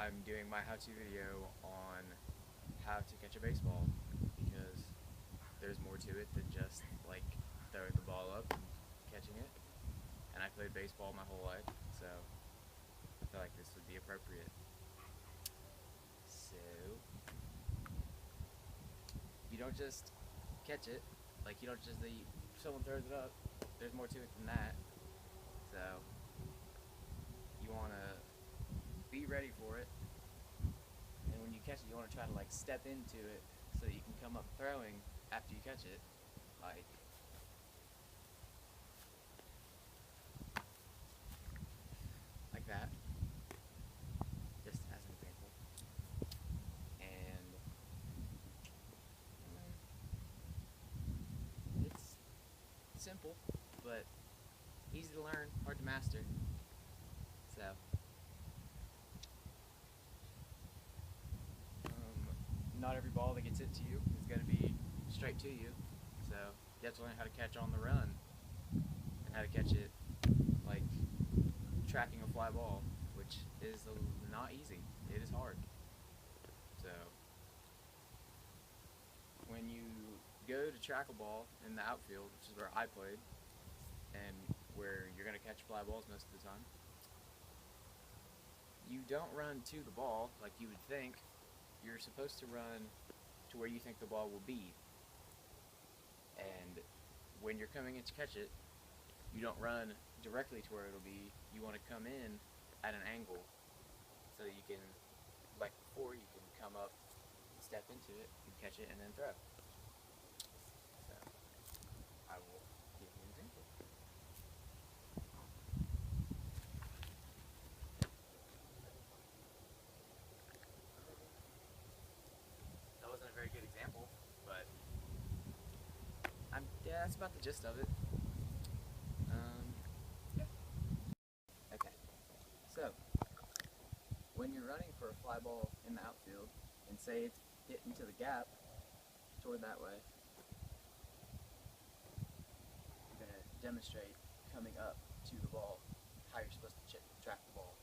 I'm doing my how-to video on how to catch a baseball because there's more to it than just like throwing the ball up and catching it. And I played baseball my whole life, so I feel like this would be appropriate. So you don't just catch it, like you don't just someone throws it up. There's more to it than that. So you wanna be ready for it, and when you catch it, you want to try to like step into it so that you can come up throwing after you catch it, like that, just as an example. And it's simple, but easy to learn, hard to master. So not every ball that gets hit to you is going to be straight to you. So you have to learn how to catch on the run and how to catch it like tracking a fly ball, which is not easy. It is hard. So when you go to track a ball in the outfield, which is where I played, and where you're going to catch fly balls most of the time, you don't run to the ball like you would think. You're supposed to run to where you think the ball will be. And when you're coming in to catch it, you don't run directly to where it'll be. You want to come in at an angle so that you can, like before, you can come up, step into it, and catch it, and then throw. So I will give you an example. That wasn't a very good example, but yeah, that's about the gist of it. Yeah. Okay. So when you're running for a fly ball in the outfield, and say it's hit into the gap toward that way, you're going to demonstrate coming up to the ball, how you're supposed to track the ball.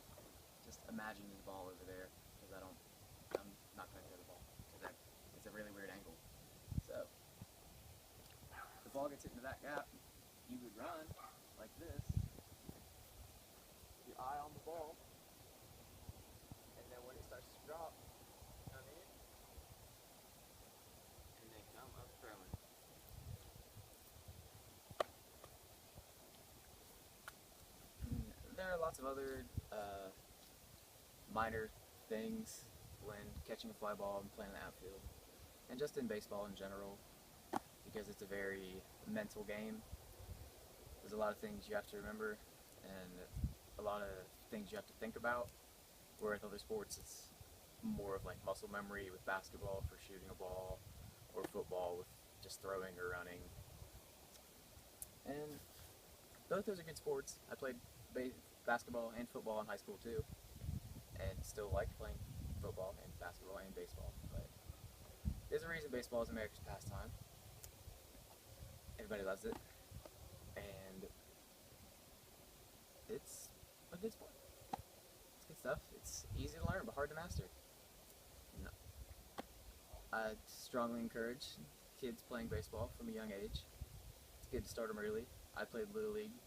Just imagine the ball over there, because I'm not going to throw the ball, because it's a really weird angle. So the ball gets hit into that gap, you would run like this, your eye on the ball, and then when it starts to drop, come in, and then come up throwing. There are lots of other minor things when catching a fly ball and playing the outfield, and just in baseball in general, because it's a very mental game. There's a lot of things you have to remember, and a lot of things you have to think about, where with other sports it's more of like muscle memory with basketball for shooting a ball, or football with just throwing or running. And both those are good sports. I played basketball and football in high school too, and still liked playing football and basketball and baseball. But there's a reason baseball is America's pastime. Everybody loves it, and it's a good sport. It's good stuff. It's easy to learn but hard to master. No. I strongly encourage kids playing baseball from a young age. It's good to start them early. I played Little League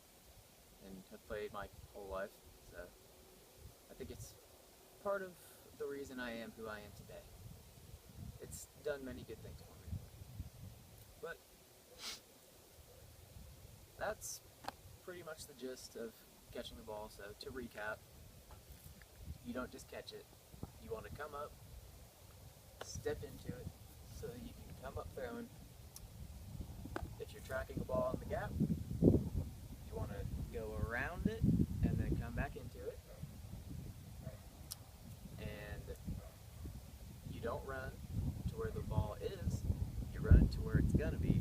and have played my whole life, so I think it's part of the reason I am who I am today. It's done many good things for me. But that's pretty much the gist of catching the ball. So to recap, you don't just catch it. You want to come up, step into it so that you can come up throwing. If you're tracking a ball in the gap, you want to go around it and then come back into it. And you don't run to where the ball is, you run to where it's gonna be.